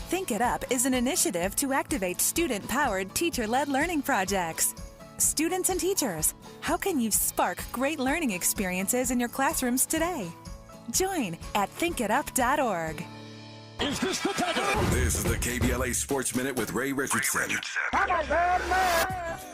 Think It Up is an initiative to activate student-powered, teacher-led learning projects. Students and teachers, how can you spark great learning experiences in your classrooms today? Join at thinkitup.org. Is this the tether? This is the KBLA Sports Minute with Ray Richardson.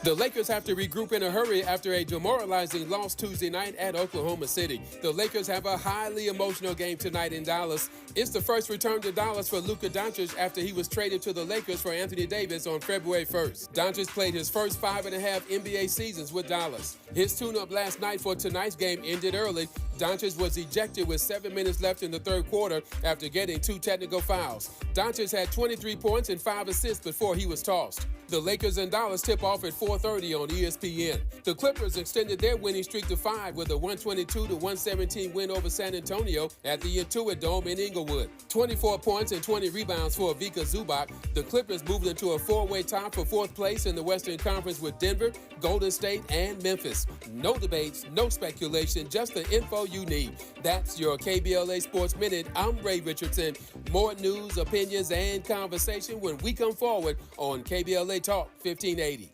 The Lakers have to regroup in a hurry after a demoralizing loss Tuesday night at Oklahoma City. The Lakers have a highly emotional game tonight in Dallas. It's the first return to Dallas for Luka Doncic after he was traded to the Lakers for Anthony Davis on February 1st. Doncic played his first 5.5 NBA seasons with Dallas. His tune-up last night for tonight's game ended early. Doncic was ejected with 7 minutes left in the third quarter after getting 2 technical fouls. Doncic had 23 points and 5 assists before he was tossed. The Lakers and Dallas tip off at 4:30 on ESPN. The Clippers extended their winning streak to 5 with a 122-117 win over San Antonio at the Intuit Dome in Inglewood. 24 points and 20 rebounds for Vika Zubac. The Clippers moved into a 4-way tie for 4th place in the Western Conference with Denver, Golden State, and Memphis. No debates, no speculation, just the info you need. That's your KBLA Sports Minute. I'm Ray Richardson. More news, opinions, and conversation when we come forward on KBLA Talk 1580.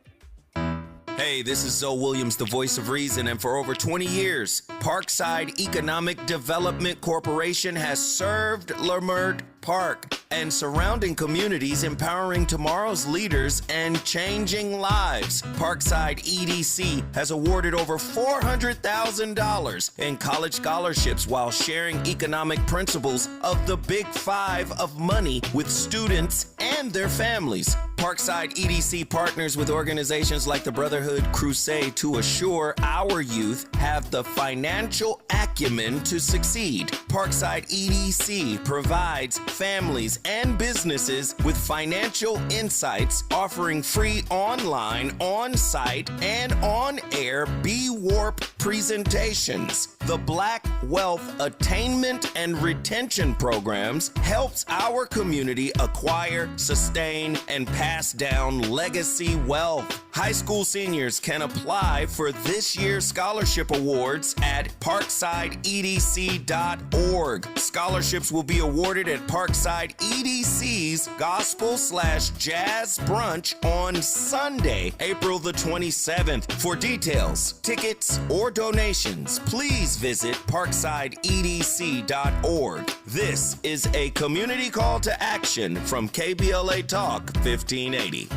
Hey, this is Zoe Williams, the voice of reason, and for over 20 years, Parkside Economic Development Corporation has served Leimert Park and surrounding communities, empowering tomorrow's leaders and changing lives. Parkside EDC has awarded over $400,000 in college scholarships while sharing economic principles of the Big Five of money with students and their families. Parkside EDC partners with organizations like the Brotherhood Crusade to assure our youth have the financial acumen to succeed. Parkside EDC provides families and businesses with financial insights, offering free online, on-site, and on-air B-Warp presentations. The Black Wealth Attainment and Retention Programs helps our community acquire, sustain, and pass down legacy wealth. High school seniors can apply for this year's scholarship awards at parksideedc.org. Scholarships will be awarded at Parkside EDC's Gospel/Jazz Brunch on Sunday, April the 27th. For details, tickets, or donations, please visit parksideedc.org. This is a community call to action from KBLA Talk 1580.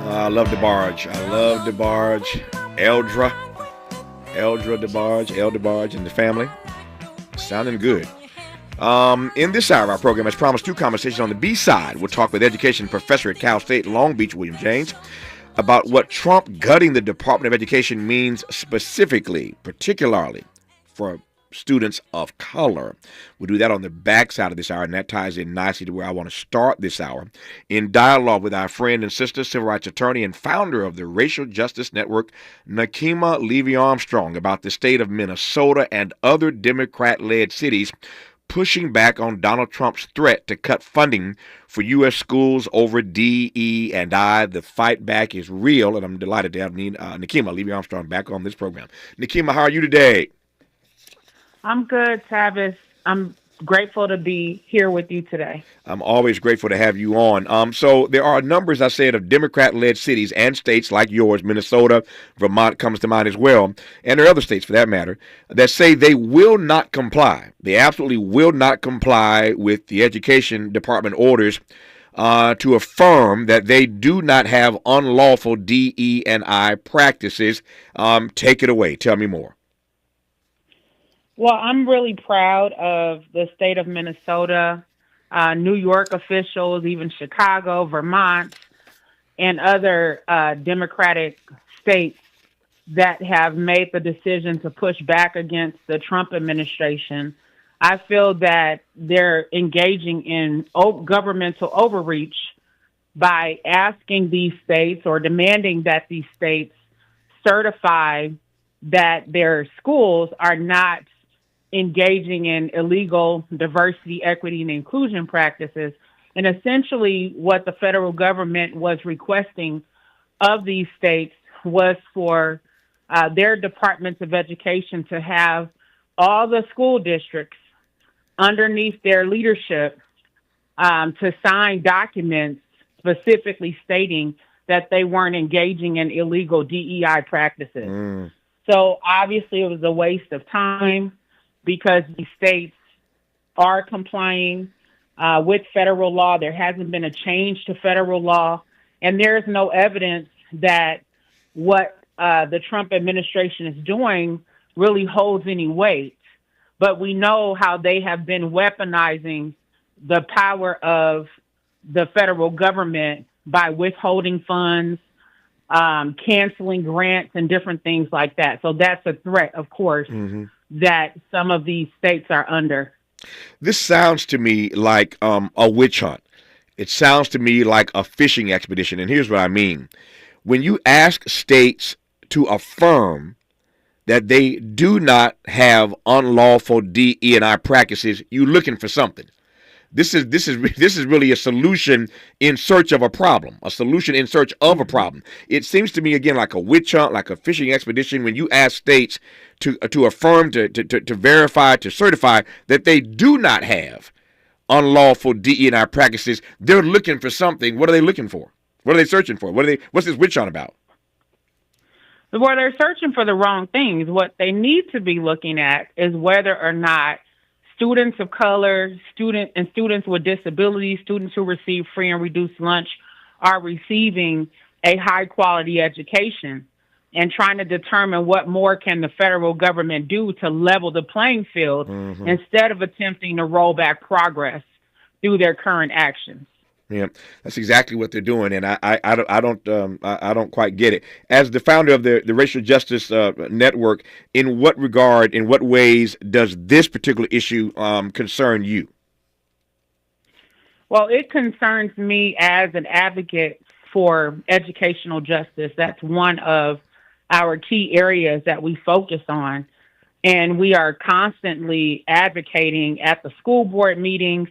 I love DeBarge. I love DeBarge. Eldra DeBarge, El DeBarge and the family. Sounding good. In this hour of our program, as promised, 2 conversations on the B side. We'll talk with education professor at Cal State Long Beach, William James, about what Trump gutting the Department of Education means specifically, particularly for students of color. We'll do that on the back side of this hour, and that ties in nicely to where I want to start this hour, in dialogue with our friend and sister, civil rights attorney and founder of the Racial Justice Network, Nikema Levy-Armstrong, about the state of Minnesota and other Democrat-led cities pushing back on Donald Trump's threat to cut funding for U.S. schools over DE&I. The fight back is real, and I'm delighted to have Nikema Levy-Armstrong back on this program. Nikema, how are you today? I'm good, Tavis. I'm grateful to be here with you today. I'm always grateful to have you on. So there are numbers, I said, of Democrat-led cities and states like yours, Minnesota, Vermont comes to mind as well, and there are other states for that matter, that say they will not comply. They absolutely will not comply with the Education Department orders to affirm that they do not have unlawful DE&I practices. Take it away. Tell me more. Well, I'm really proud of the state of Minnesota, New York officials, even Chicago, Vermont, and other Democratic states that have made the decision to push back against the Trump administration. I feel that they're engaging in governmental overreach by asking these states or demanding that these states certify that their schools are not engaging in illegal diversity, equity, and inclusion practices. And essentially what the federal government was requesting of these states was for their departments of education to have all the school districts underneath their leadership to sign documents specifically stating that they weren't engaging in illegal DEI practices. So obviously it was a waste of time because the states are complying with federal law. There hasn't been a change to federal law, and there's no evidence that what the Trump administration is doing really holds any weight. But we know how they have been weaponizing the power of the federal government by withholding funds, canceling grants, and different things like that. So that's a threat, of course, that some of these states are under. This sounds to me like a witch hunt. It sounds to me like a fishing expedition. And here's what I mean. When you ask states to affirm that they do not have unlawful DE&I practices, you're looking for something. This is really a solution in search of a problem, a solution in search of a problem. It seems to me, again, like a witch hunt, like a fishing expedition. When you ask states to affirm, to verify, to certify that they do not have unlawful DE&I practices, they're looking for something. What are they looking for? What are they searching for? What's this witch hunt about? Well, they're searching for the wrong things. What they need to be looking at is whether or not students of color, students with disabilities, students who receive free and reduced lunch are receiving a high quality education, and trying to determine what more can the federal government do to level the playing field instead of attempting to roll back progress through their current actions. Yeah, that's exactly what they're doing, and I don't quite get it. As the founder of the Racial Justice Network, in what regard, in what ways does this particular issue concern you? Well, it concerns me as an advocate for educational justice. That's one of our key areas that we focus on, and we are constantly advocating at the school board meetings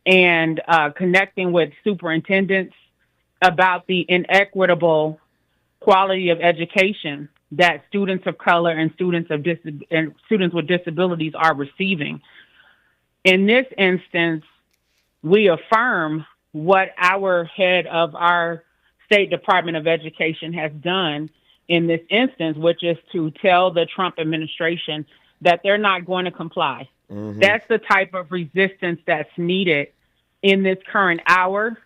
and connecting with superintendents about the inequitable quality of education that students of color and students with disabilities are receiving. In this instance, we affirm what our head of our State Department of Education has done in this instance, which is to tell the Trump administration that they're not going to comply. That's the type of resistance that's needed in this current hour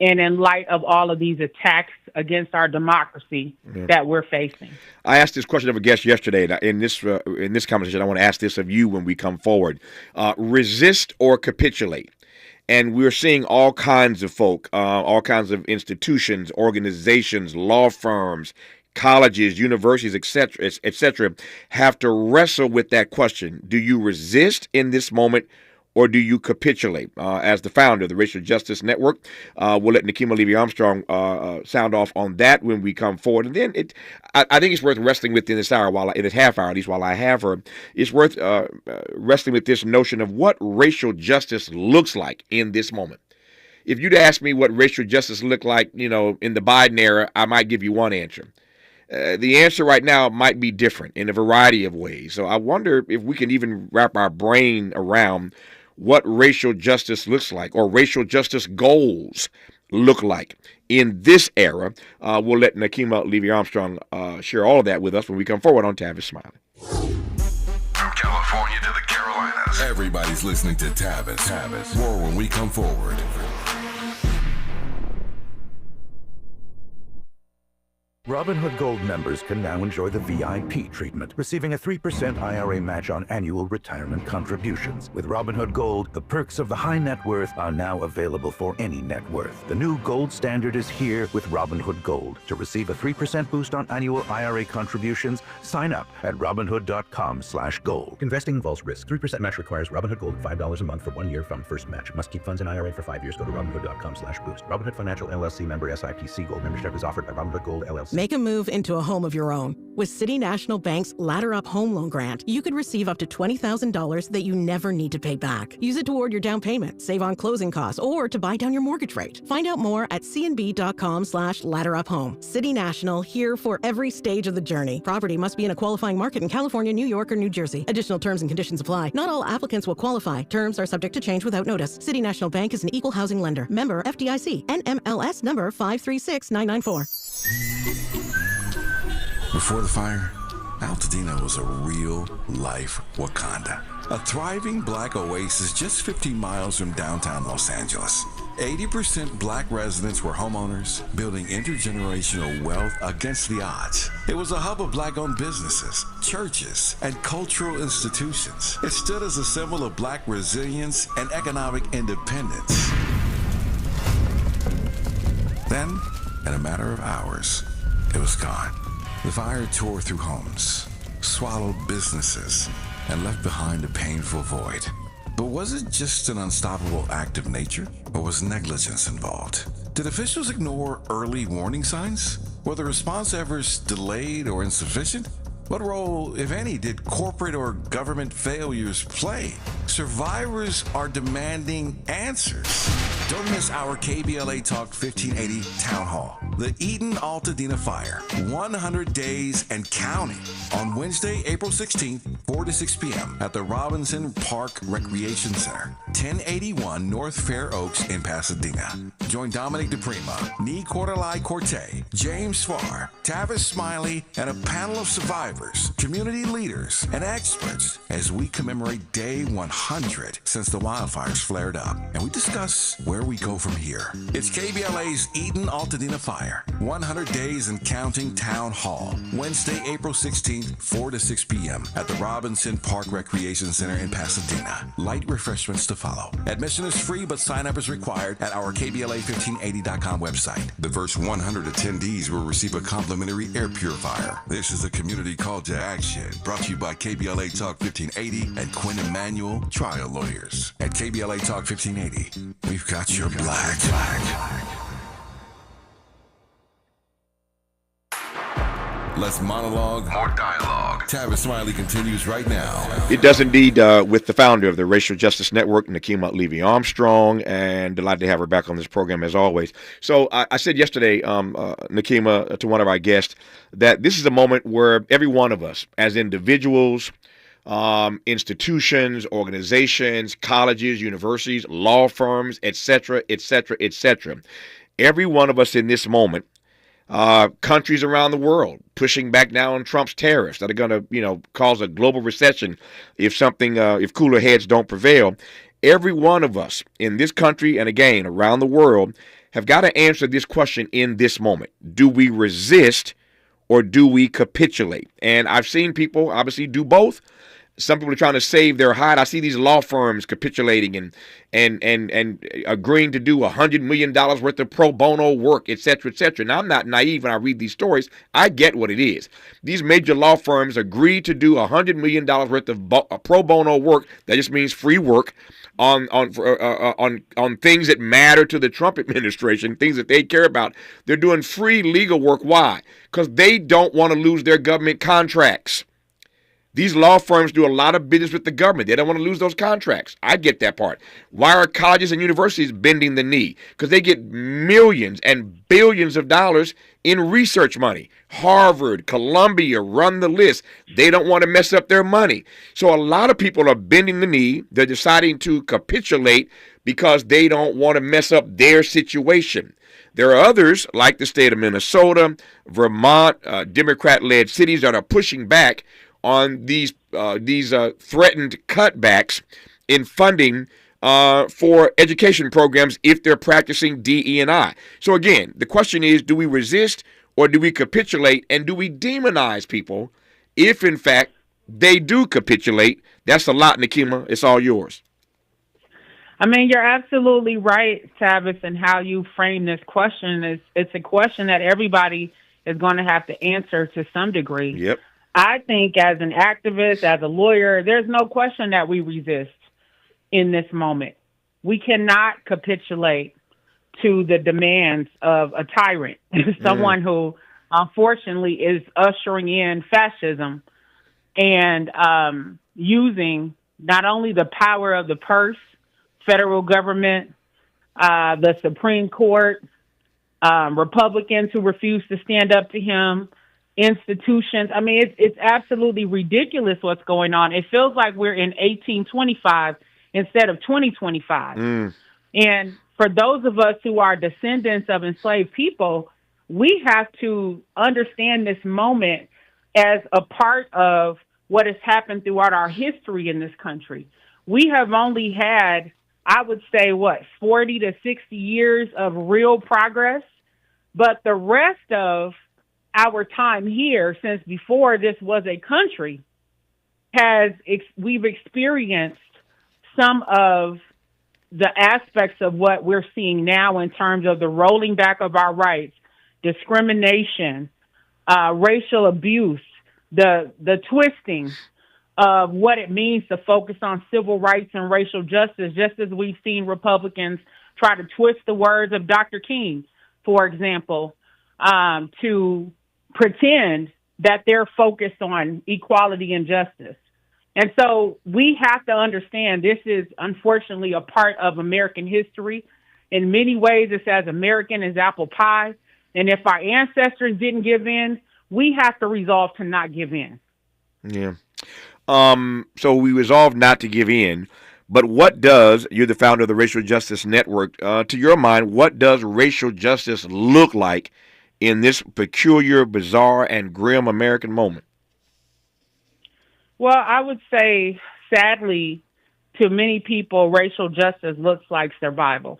and in light of all of these attacks against our democracy that we're facing. I asked this question of a guest yesterday, and in this conversation, I want to ask this of you when we come forward. Resist or capitulate? And we're seeing all kinds of folk, all kinds of institutions, organizations, law firms, colleges, universities, et cetera, have to wrestle with that question. Do you resist in this moment, or do you capitulate? As the founder of the Racial Justice Network, we'll let Nikema Levy-Armstrong sound off on that when we come forward. And then I think it's worth wrestling with in this hour, in this half hour, at least while I have her. It's worth wrestling with this notion of what racial justice looks like in this moment. If you'd ask me what racial justice looked like, in the Biden era, I might give you one answer. The answer right now might be different in a variety of ways. So I wonder if we can even wrap our brain around what racial justice looks like, or racial justice goals look like in this era. We'll let Nakima Levy-Armstrong share all of that with us when we come forward on Tavis Smiley. From California to the Carolinas, everybody's listening to Tavis. More when we come forward. Robinhood Gold members can now enjoy the VIP treatment, receiving a 3% IRA match on annual retirement contributions. With Robinhood Gold, the perks of the high net worth are now available for any net worth. The new gold standard is here with Robinhood Gold. To receive a 3% boost on annual IRA contributions, sign up at Robinhood.com/gold. Investing involves risk. 3% match requires Robinhood Gold $5 a month for 1 year from first match. Must keep funds in IRA for 5 years. Go to Robinhood.com/boost. Robinhood Financial LLC member SIPC. Gold membership is offered by Robinhood Gold LLC. Make a move into a home of your own. With City National Bank's Ladder Up Home Loan Grant, you could receive up to $20,000 that you never need to pay back. Use it toward your down payment, save on closing costs, or to buy down your mortgage rate. Find out more at cnb.com/ladderuphome. City National, here for every stage of the journey. Property must be in a qualifying market in California, New York, or New Jersey. Additional terms and conditions apply. Not all applicants will qualify. Terms are subject to change without notice. City National Bank is an equal housing lender. Member FDIC. NMLS number 536994. Before the fire, Altadena was a real-life Wakanda. A thriving black oasis just 15 miles from downtown Los Angeles. 80% black residents were homeowners, building intergenerational wealth against the odds. It was a hub of black-owned businesses, churches, and cultural institutions. It stood as a symbol of black resilience and economic independence. Then, in a matter of hours, it was gone. The fire tore through homes, swallowed businesses, and left behind a painful void. But was it just an unstoppable act of nature, or was negligence involved? Did officials ignore early warning signs? Were the response efforts delayed or insufficient? What role, if any, did corporate or government failures play? Survivors are demanding answers. Don't miss our KBLA Talk 1580 Town Hall. The Eden Altadena Fire, 100 days and counting, on Wednesday, April 16th, 4 to 6 p.m. at the Robinson Park Recreation Center, 1081 North Fair Oaks in Pasadena. Join Dominic DePrima, Nee Cordelai Corte, James Farr, Tavis Smiley, and a panel of survivors, community leaders, and experts as we commemorate Day 100 since the wildfires flared up, and we discuss where we go from here. It's KBLA's Eden Altadena Fire, 100 Days and Counting Town Hall, Wednesday, April 16th, 4 to 6 p.m. at the Robinson Park Recreation Center in Pasadena. Light refreshments to follow. Admission is free, but sign-up is required at our KBLA1580.com website. The first 100 attendees will receive a complimentary air purifier. This is a community call to action, brought to you by KBLA Talk 1580 and Quinn Emanuel Trial Lawyers. At KBLA Talk 1580, we've got your black. Less monologue, more dialogue. Tavis Smiley continues right now. It does indeed, with the founder of the Racial Justice Network, Nakima Levy-Armstrong, and delighted to have her back on this program as always. So I said yesterday, Nakima, to one of our guests, that this is a moment where every one of us, as individuals, institutions, organizations, colleges, universities, law firms, etc., every one of us in this moment, countries around the world pushing back now on Trump's tariffs that are going to, cause a global recession if cooler heads don't prevail. Every one of us in this country and again around the world have got to answer this question in this moment. Do we resist or do we capitulate? And I've seen people obviously do both. Some people are trying to save their hide. I see these law firms capitulating and agreeing to do $100 million worth of pro bono work, et cetera, et cetera. Now, I'm not naive when I read these stories. I get what it is. These major law firms agree to do $100 million worth of pro bono work. That just means free work on things that matter to the Trump administration, things that they care about. They're doing free legal work. Why? Because they don't want to lose their government contracts. These law firms do a lot of business with the government. They don't want to lose those contracts. I get that part. Why are colleges and universities bending the knee? Because they get millions and billions of dollars in research money. Harvard, Columbia, run the list. They don't want to mess up their money. So a lot of people are bending the knee. They're deciding to capitulate because they don't want to mess up their situation. There are others, like the state of Minnesota, Vermont, Democrat-led cities that are pushing back on these threatened cutbacks in funding for education programs if they're practicing DE&I. So again, the question is, do we resist or do we capitulate, and do we demonize people if, in fact, they do capitulate? That's a lot, Nikema. It's all yours. I mean, you're absolutely right, Tavis, in how you frame this question. It's a question that everybody is going to have to answer to some degree. Yep. I think as an activist, as a lawyer, there's no question that we resist in this moment. We cannot capitulate to the demands of a tyrant, someone who unfortunately is ushering in fascism and using not only the power of the purse, federal government, the Supreme Court, Republicans who refuse to stand up to him, institutions. I mean, it's absolutely ridiculous what's going on. It feels like we're in 1825 instead of 2025. And for those of us who are descendants of enslaved people, we have to understand this moment as a part of what has happened throughout our history in this country. We have only had, I would say, 40 to 60 years of real progress, but the rest of our time here, since before this was a country, we've experienced some of the aspects of what we're seeing now in terms of the rolling back of our rights, discrimination, racial abuse, the twisting of what it means to focus on civil rights and racial justice, just as we've seen Republicans try to twist the words of Dr. King, for example, to pretend that they're focused on equality and justice. And so we have to understand this is unfortunately a part of American history. In many ways, it's as American as apple pie. And if our ancestors didn't give in, we have to resolve to not give in. Yeah. So we resolve not to give in. But what does, you're the founder of the Racial Justice Network, to your mind, what does racial justice look like in this peculiar, bizarre, and grim American moment? Well, I would say, sadly, to many people, racial justice looks like survival.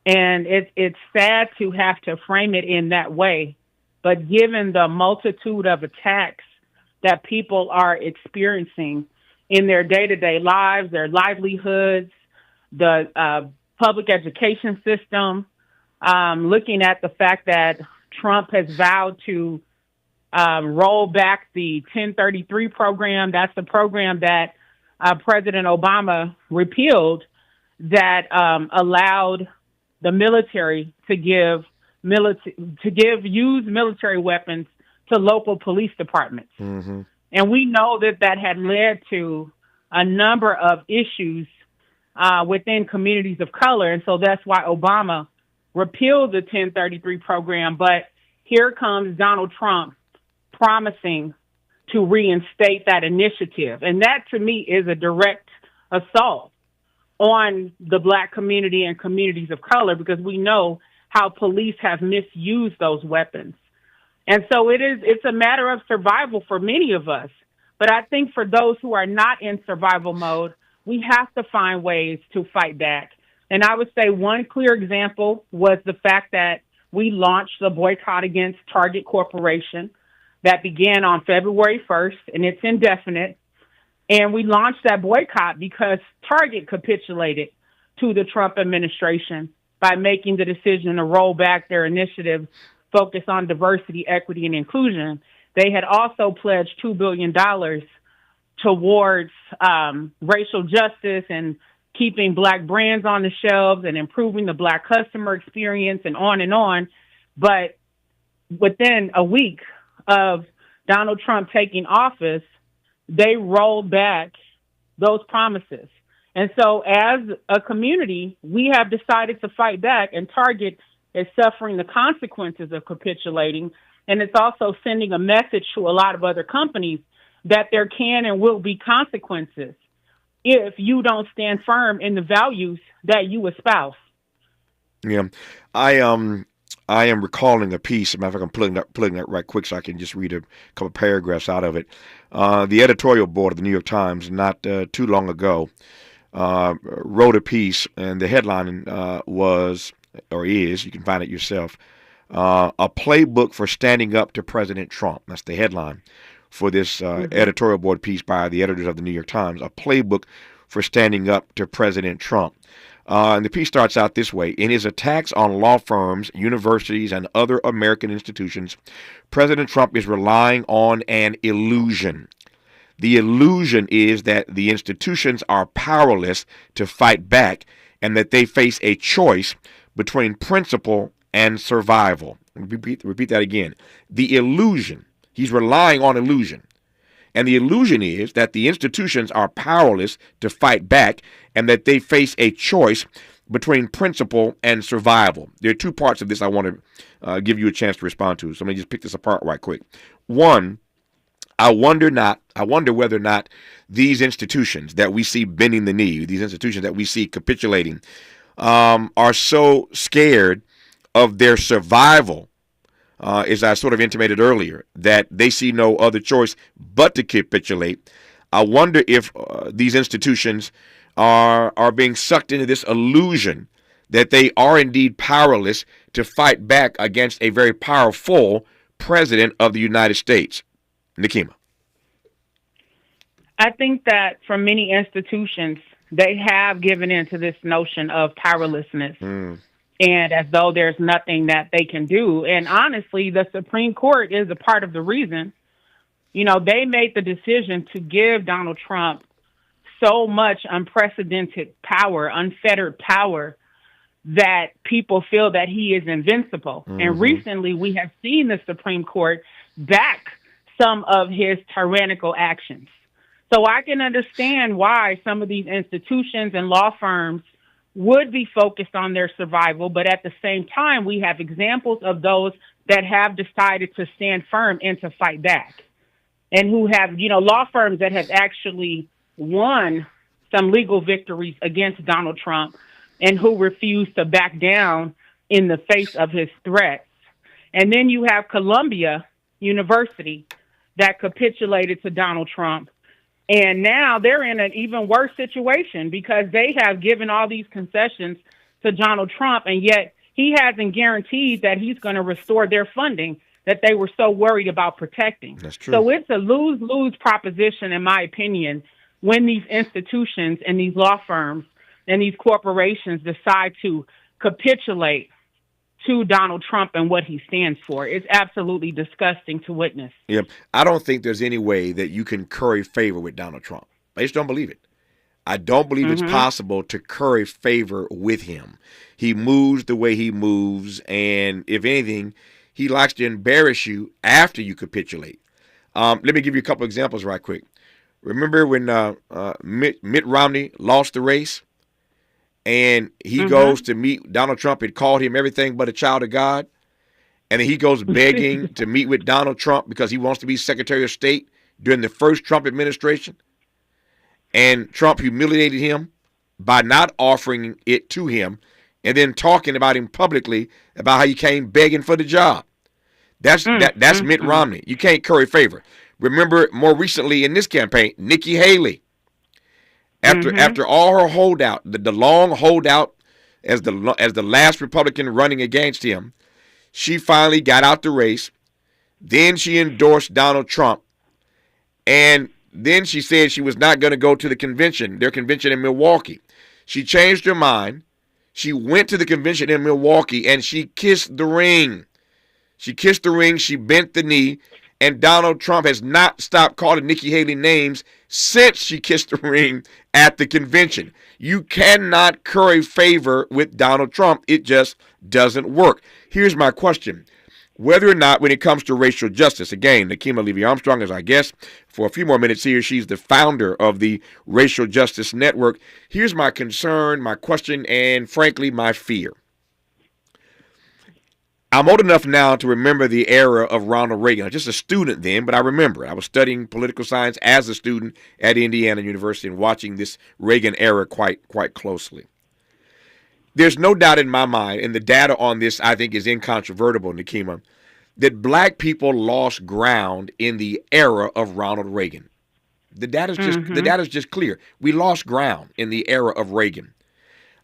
And it's sad to have to frame it in that way. But given the multitude of attacks that people are experiencing in their day-to-day lives, their livelihoods, the public education system, looking at the fact that Trump has vowed to roll back the 1033 program. That's the program that President Obama repealed that allowed the military to use military weapons to local police departments. Mm-hmm. And we know that had led to a number of issues within communities of color. And so that's why Obama repealed the 1033 program. But here comes Donald Trump promising to reinstate that initiative. And that, to me, is a direct assault on the Black community and communities of color, because we know how police have misused those weapons. And so it's a matter of survival for many of us. But I think for those who are not in survival mode, we have to find ways to fight back. And I would say one clear example was the fact that we launched the boycott against Target Corporation that began on February 1st, and it's indefinite. And we launched that boycott because Target capitulated to the Trump administration by making the decision to roll back their initiative focused on diversity, equity, and inclusion. They had also pledged $2 billion towards racial justice and keeping Black brands on the shelves and improving the Black customer experience and on and on. But within a week of Donald Trump taking office, they rolled back those promises. And so as a community, we have decided to fight back, and Target is suffering the consequences of capitulating. And it's also sending a message to a lot of other companies that there can and will be consequences if you don't stand firm in the values that you espouse. Yeah, I am recalling a piece. As a matter of fact, I'm pulling that right quick so I can just read a couple paragraphs out of it. The editorial board of the New York Times, not too long ago, wrote a piece, and the headline was, or is, you can find it yourself, a playbook for standing up to President Trump. That's the headline for this editorial board piece by the editors of the New York Times, a playbook for standing up to President Trump. And the piece starts out this way. In his attacks on law firms, universities, and other American institutions, President Trump is relying on an illusion. The illusion is that the institutions are powerless to fight back and that they face a choice between principle and survival. Repeat that again. The illusion. He's relying on illusion. And the illusion is that the institutions are powerless to fight back and that they face a choice between principle and survival. There are two parts of this I want to give you a chance to respond to. So let me just pick this apart right quick. One, I wonder whether or not these institutions that we see bending the knee, these institutions that we see capitulating, are so scared of their survival, as I sort of intimated earlier, that they see no other choice but to capitulate. I wonder if these institutions are being sucked into this illusion that they are indeed powerless to fight back against a very powerful president of the United States. Nikema. I think that for many institutions, they have given in to this notion of powerlessness. And as though there's nothing that they can do. And honestly, the Supreme Court is a part of the reason. You know, they made the decision to give Donald Trump so much unprecedented power, unfettered power, that people feel that he is invincible. And recently we have seen the Supreme Court back some of his tyrannical actions. So I can understand why some of these institutions and law firms would be focused on their survival, but at the same time, we have examples of those that have decided to stand firm and to fight back, and who have, law firms that have actually won some legal victories against Donald Trump and who refuse to back down in the face of his threats. And then you have Columbia University that capitulated to Donald Trump. And now they're in an even worse situation because they have given all these concessions to Donald Trump, and yet he hasn't guaranteed that he's going to restore their funding that they were so worried about protecting. That's true. So it's a lose-lose proposition, in my opinion, when these institutions and these law firms and these corporations decide to capitulate to Donald Trump and what he stands for. It's absolutely disgusting to witness. Yeah, I don't think there's any way that you can curry favor with Donald Trump. I just don't believe it. I don't believe it's possible to curry favor with him. He moves the way he moves, and if anything, he likes to embarrass you after you capitulate. Let me give you a couple examples right quick. Remember when Mitt Romney lost the race? And he goes to meet Donald Trump. Had called him everything but a child of God. And then he goes begging to meet with Donald Trump because he wants to be Secretary of State during the first Trump administration. And Trump humiliated him by not offering it to him and then talking about him publicly about how he came begging for the job. That's Mitt Romney. You can't curry favor. Remember more recently in this campaign, Nikki Haley. After all her holdout, the long holdout as the last Republican running against him, she finally got out the race. Then she endorsed Donald Trump. And then she said she was not going to go to the convention, their convention in Milwaukee. She changed her mind. She went to the convention in Milwaukee and she kissed the ring. She kissed the ring. She bent the knee. And Donald Trump has not stopped calling Nikki Haley names since she kissed the ring at the convention. You cannot curry favor with Donald Trump. It just doesn't work. Here's my question. whether or not when it comes to racial justice. Again, Nakima Levy-Armstrong is our guest for a few more minutes here. She's the founder of the Racial Justice Network. Here's my concern, my question, and frankly, my fear. I'm old enough now to remember the era of Ronald Reagan. I was just a student then, but I remember. I was studying political science as a student at Indiana University and watching this Reagan era quite closely. There's no doubt in my mind, and the data on this I think is incontrovertible, Nakima, that black people lost ground in the era of Ronald Reagan. The data's just clear. We lost ground in the era of Reagan.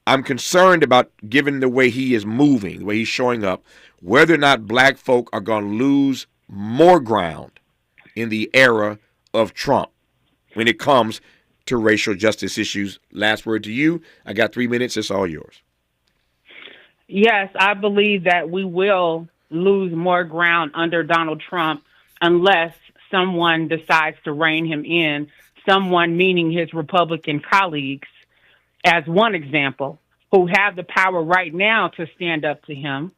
I'm concerned about, given the way he is moving, the way he's showing up, whether or not black folk are going to lose more ground in the era of Trump when it comes to racial justice issues. Last word to you. I got 3 minutes. It's all yours. Yes, I believe that we will lose more ground under Donald Trump unless someone decides to rein him in, someone meaning his Republican colleagues, as one example, who have the power right now to stand up to him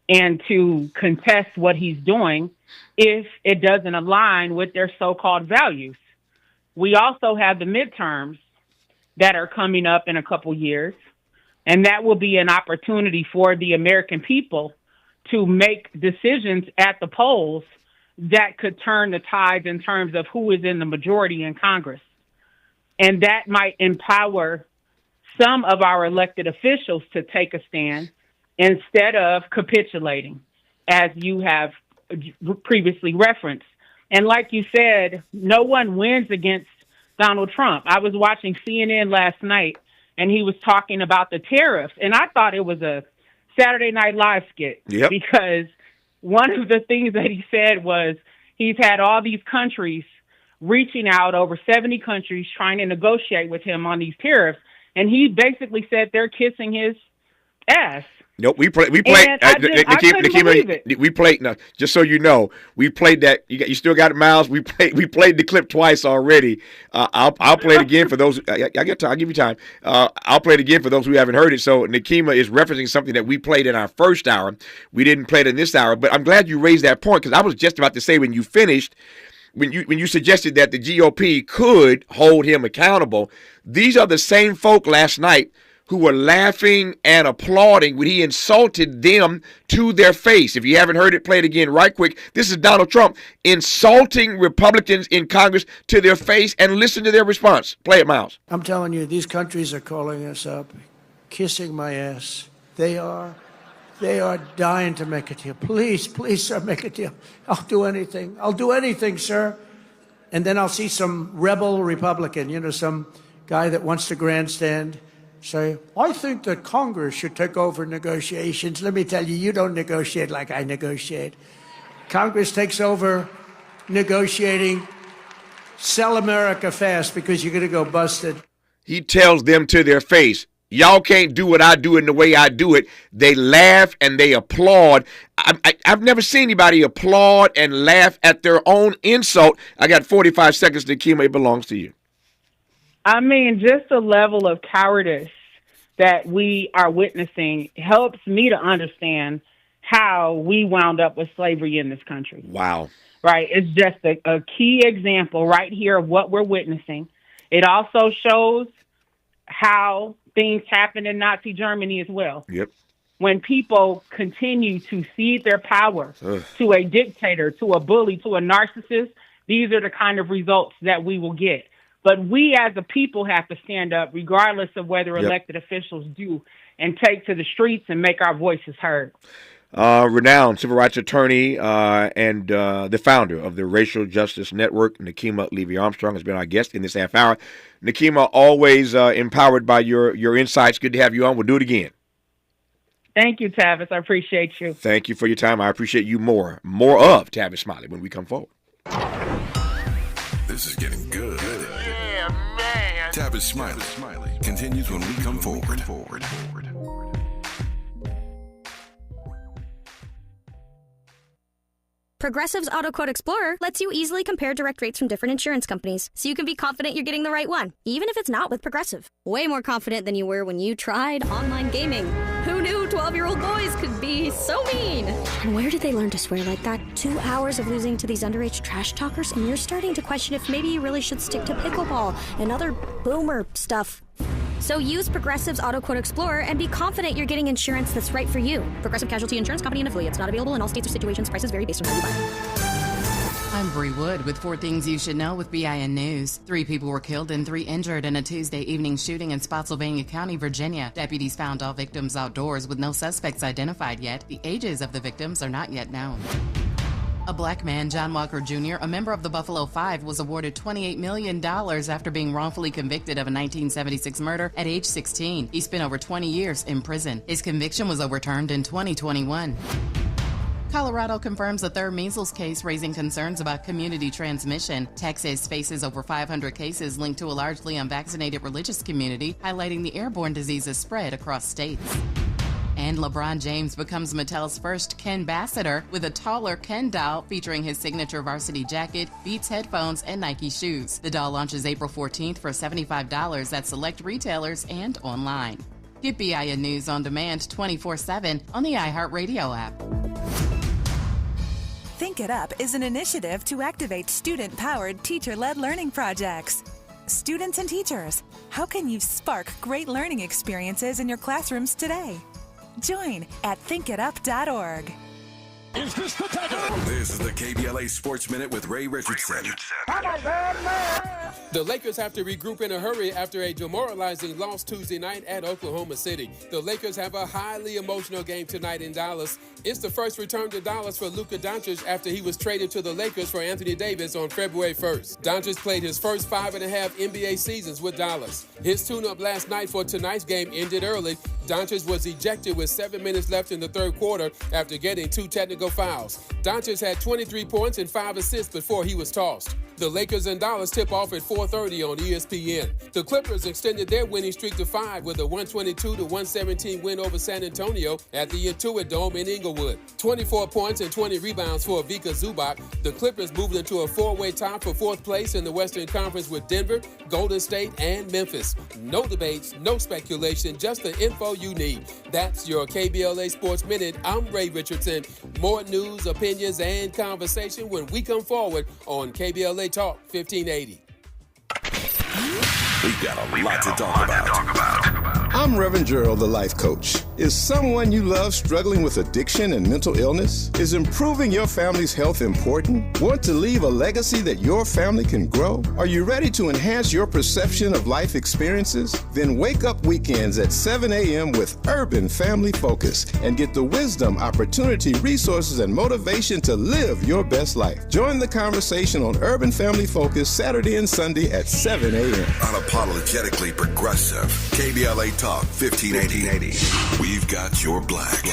and to contest what he's doing if it doesn't align with their so-called values. We also have the midterms that are coming up in a couple years, and that will be an opportunity for the American people to make decisions at the polls that could turn the tides in terms of who is in the majority in Congress. And that might empower some of our elected officials to take a stand instead of capitulating, as you have previously referenced. And like you said, no one wins against Donald Trump. I was watching CNN last night, and he was talking about the tariffs, and I thought it was a Saturday Night Live skit. Yep. Because one of the things that he said was he's had all these countries reaching out, over 70 countries, trying to negotiate with him on these tariffs, and he basically said they're kissing his ass. Nope, we played. I couldn't believe it. We played. No, just so you know, we played that. You still got it, Miles. We played the clip twice already. I'll play it again for those. I get time. I'll give you time. I'll play it again for those who haven't heard it. So Nakima is referencing something that we played in our first hour. We didn't play it in this hour, but I'm glad you raised that point, because I was just about to say when you finished. When you suggested that the GOP could hold him accountable, these are the same folk last night who were laughing and applauding when he insulted them to their face. If you haven't heard it, play it again right quick. This is Donald Trump insulting Republicans in Congress to their face, and listen to their response. Play it, Miles. I'm telling you, these countries are calling us up, kissing my ass. They are dying to make a deal. Please, sir, make a deal. I'll do anything. I'll do anything, sir. And then I'll see some rebel Republican, some guy that wants to grandstand, say, I think that Congress should take over negotiations. Let me tell you, you don't negotiate like I negotiate. Congress takes over negotiating. Sell America fast, because you're going to go busted. He tells them to their face, y'all can't do what I do in the way I do it. They laugh and they applaud. I've never seen anybody applaud and laugh at their own insult. I got 45 seconds, Nakima. It belongs to you. I mean, just the level of cowardice that we are witnessing helps me to understand how we wound up with slavery in this country. Wow. Right? It's just a key example right here of what we're witnessing. It also shows how things happened in Nazi Germany as well. Yep. When people continue to cede their power to a dictator, to a bully, to a narcissist, these are the kind of results that we will get. But we as a people have to stand up regardless of whether elected officials do, and take to the streets and make our voices heard. Renowned civil rights attorney and the founder of the Racial Justice Network, Nakima Levy-Armstrong, has been our guest in this half hour. Nakima, always empowered by your insights. Good to have you on. We'll do it again. Thank you, Tavis. I appreciate you. Thank you for your time. I appreciate you more. More of Tavis Smiley when we come forward. This is getting good. Yeah, man. Tavis Smiley continues when we come forward. Progressive's Auto Quote Explorer lets you easily compare direct rates from different insurance companies, so you can be confident you're getting the right one, even if it's not with Progressive. Way more confident than you were when you tried online gaming. Who knew 12-year-old boys could be so mean? And where did they learn to swear like that? 2 hours of losing to these underage trash talkers, and you're starting to question if maybe you really should stick to pickleball and other boomer stuff. So use Progressive's Auto Quote Explorer and be confident you're getting insurance that's right for you. Progressive Casualty Insurance Company and affiliates. Not available in all states or situations. Prices vary based on who you buy. I'm Bree Wood with 4 Things You Should Know with BIN News. 3 people were killed and 3 injured in a Tuesday evening shooting in Spotsylvania County, Virginia. Deputies found all victims outdoors with no suspects identified yet. The ages of the victims are not yet known. A black man, John Walker Jr., a member of the Buffalo Five, was awarded $28 million after being wrongfully convicted of a 1976 murder at age 16. He spent over 20 years in prison. His conviction was overturned in 2021. Colorado confirms a third measles case, raising concerns about community transmission. Texas faces over 500 cases linked to a largely unvaccinated religious community, highlighting the airborne disease's spread across states. And LeBron James becomes Mattel's first Ken-bassador with a taller Ken doll featuring his signature varsity jacket, Beats headphones, and Nike shoes. The doll launches April 14th for $75 at select retailers and online. Get BIN News on demand 24/7 on the iHeartRadio app. Think It Up is an initiative to activate student-powered, teacher-led learning projects. Students and teachers, how can you spark great learning experiences in your classrooms today? Join at thinkitup.org. Is this the dagger? This is the KBLA Sports Minute with Ray Richardson. The Lakers have to regroup in a hurry after a demoralizing loss Tuesday night at Oklahoma City. The Lakers have a highly emotional game tonight in Dallas. It's the first return to Dallas for Luka Doncic after he was traded to the Lakers for Anthony Davis on February 1st. Doncic played his first 5.5 NBA seasons with Dallas. His tune-up last night for tonight's game ended early. Doncic was ejected with 7 minutes left in the third quarter after getting 2 technical fouls. Doncic had 23 points and 5 assists before he was tossed. The Lakers and Dallas tip off at 4:30 on ESPN. The Clippers extended their winning streak to 5 with a 122-117 win over San Antonio at the Intuit Dome in Inglewood. 24 points and 20 rebounds for Vika Zubac. The Clippers moved into a 4-way tie for 4th place in the Western Conference with Denver, Golden State, and Memphis. No debates, no speculation, just the info you need. That's your KBLA Sports Minute. I'm Ray Richardson. More news, opinions, and conversation when we come forward on KBLA Talk 1580. We've got a lot to talk about. I'm Reverend Gerald, the life coach. Is someone you love struggling with addiction and mental illness? Is improving your family's health important? Want to leave a legacy that your family can grow? Are you ready to enhance your perception of life experiences? Then wake up weekends at 7 a.m. with Urban Family Focus and get the wisdom, opportunity, resources, and motivation to live your best life. Join the conversation on Urban Family Focus Saturday and Sunday at 7 a.m. Unapologetically progressive. KBLA Talk 1580. We've got your black.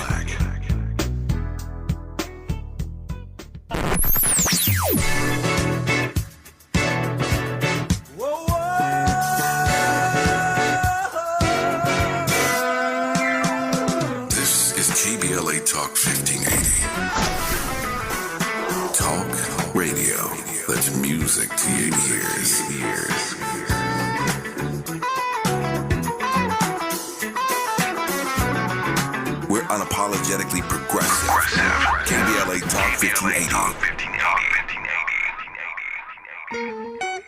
This is KBLA Talk 1580. Talk radio. That's music to your ears. We're unapologetically progressive. KBLA Talk 1580.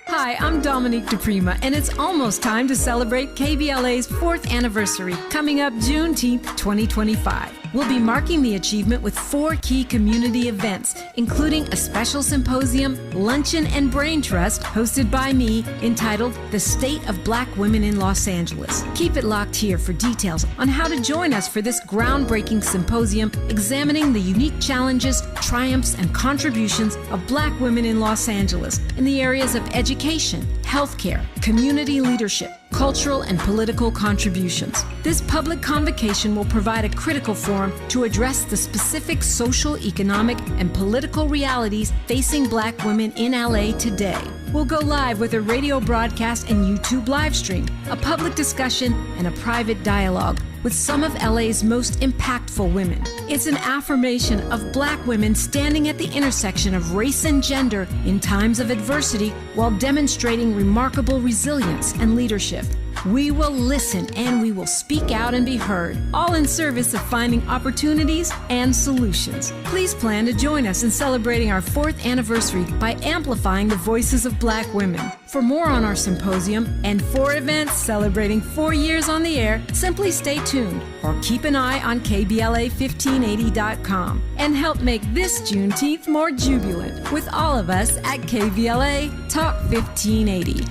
Hi, I'm Dominique DePrima, and it's almost time to celebrate KBLA's 4th anniversary, coming up Juneteenth 2025. We'll be marking the achievement with 4 key community events, including a special symposium, luncheon, and brain trust hosted by me entitled The State of Black Women in Los Angeles. Keep it locked here for details on how to join us for this groundbreaking symposium examining the unique challenges, triumphs, and contributions of Black women in Los Angeles in the areas of education, healthcare, community leadership, cultural and political contributions. This public convocation will provide a critical forum to address the specific social, economic, and political realities facing Black women in LA today. We'll go live with a radio broadcast and YouTube live stream, a public discussion, and a private dialogue, with some of LA's most impactful women. It's an affirmation of Black women standing at the intersection of race and gender in times of adversity while demonstrating remarkable resilience and leadership. We will listen and we will speak out and be heard, all in service of finding opportunities and solutions. Please plan to join us in celebrating our 4th anniversary by amplifying the voices of Black women. For more on our symposium and 4 events celebrating 4 years on the air, simply stay tuned or keep an eye on KBLA1580.com and help make this Juneteenth more jubilant with all of us at KBLA Talk 1580.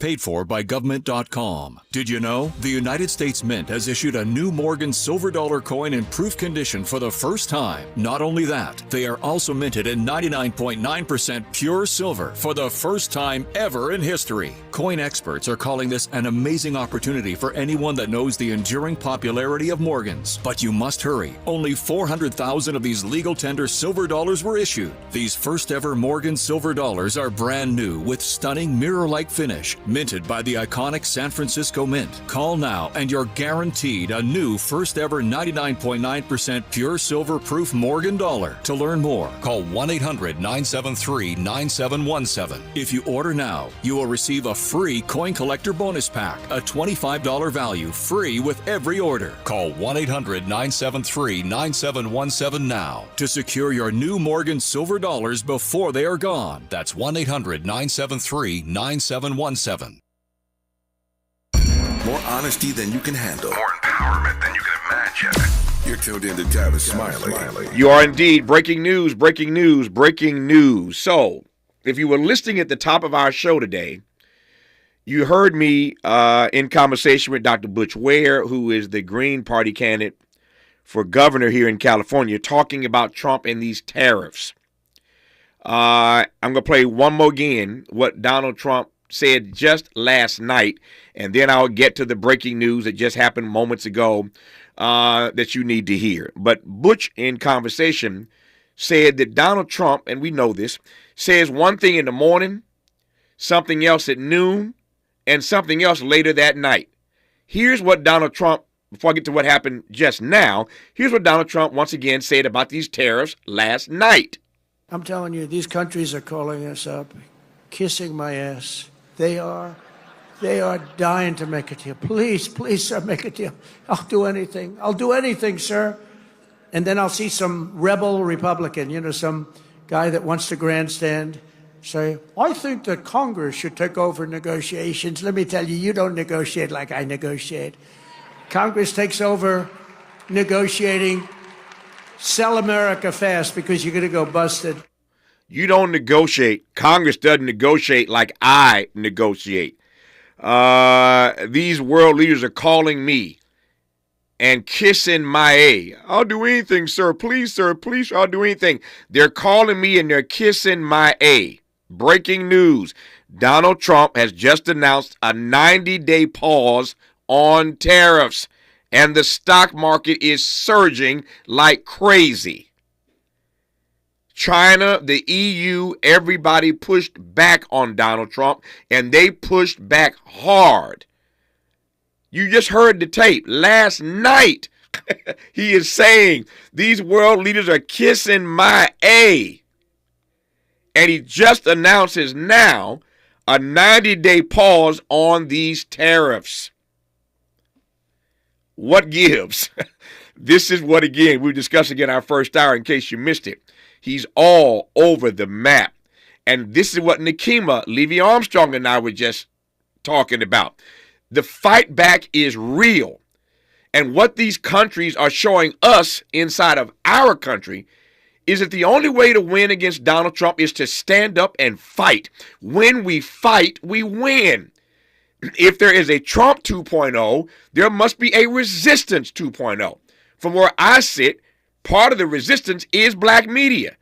Paid for by government.com. Did you know? The United States Mint has issued a new Morgan silver dollar coin in proof condition for the first time. Not only that, they are also minted in 99.9% pure silver for the first time ever in history. Coin experts are calling this an amazing opportunity for anyone that knows the enduring popularity of Morgans. But you must hurry. Only 400,000 of these legal tender silver dollars were issued. These first ever Morgan silver dollars are brand new with stunning mirror-like finish, minted by the iconic San Francisco Mint. Call now and you're guaranteed a new first ever 99.9% pure silver proof Morgan dollar. To learn more, call 1-800-973-9717. If you order now, you will receive a free coin collector bonus pack, a $25 value, free with every order. Call 1-800-973-9717 now to secure your new Morgan silver dollars before they are gone. That's 1-800-973-9717. More honesty than you can handle. More empowerment than you can imagine. You're tuned in to Tavis Smiley. You are indeed. Breaking news, breaking news, breaking news. So, if you were listening at the top of our show today, you heard me in conversation with Dr. Butch Ware, who is the Green Party candidate for governor here in California, talking about Trump and these tariffs. I'm going to play one more again what Donald Trump said just last night, and then I'll get to the breaking news that just happened moments ago that you need to hear. But Butch, in conversation, said that Donald Trump, and we know this, says one thing in the morning, something else at noon, and something else later that night. Here's what Donald Trump, before I get to what happened just now, here's what Donald Trump once again said about these tariffs last night. I'm telling you, these countries are calling us up, kissing my ass. They are dying to make a deal. Please, please, sir, make a deal. I'll do anything. I'll do anything, sir. And then I'll see some rebel Republican, some guy that wants to grandstand, say, I think that Congress should take over negotiations. Let me tell you, you don't negotiate like I negotiate. Congress takes over negotiating. Sell America fast because you're going to go busted. You don't negotiate. Congress doesn't negotiate like I negotiate. These world leaders are calling me and kissing my A. I'll do anything, sir. Please, I'll do anything. They're calling me and they're kissing my A. Breaking news. Donald Trump has just announced a 90-day pause on tariffs, and the stock market is surging like crazy. China, the EU, everybody pushed back on Donald Trump, and they pushed back hard. You just heard the tape last night. He is saying these world leaders are kissing my A. And he just announces now a 90-day pause on these tariffs. What gives? This is what, again, we discussed in our first hour in case you missed it. He's all over the map. And this is what Nikema, Levy Armstrong, and I were just talking about. The fight back is real. And what these countries are showing us inside of our country is that the only way to win against Donald Trump is to stand up and fight. When we fight, we win. If there is a Trump 2.0, there must be a resistance 2.0. From where I sit, part of the resistance is black media.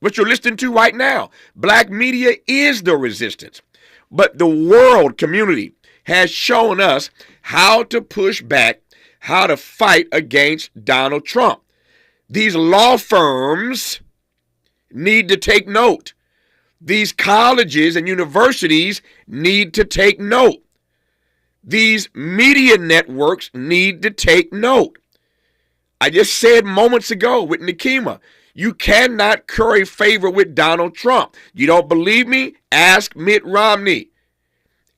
What you're listening to right now, black media is the resistance. But the world community has shown us how to push back, how to fight against Donald Trump. These law firms need to take note. These colleges and universities need to take note. These media networks need to take note. I just said moments ago with Nikema, you cannot curry favor with Donald Trump. You don't believe me? Ask Mitt Romney.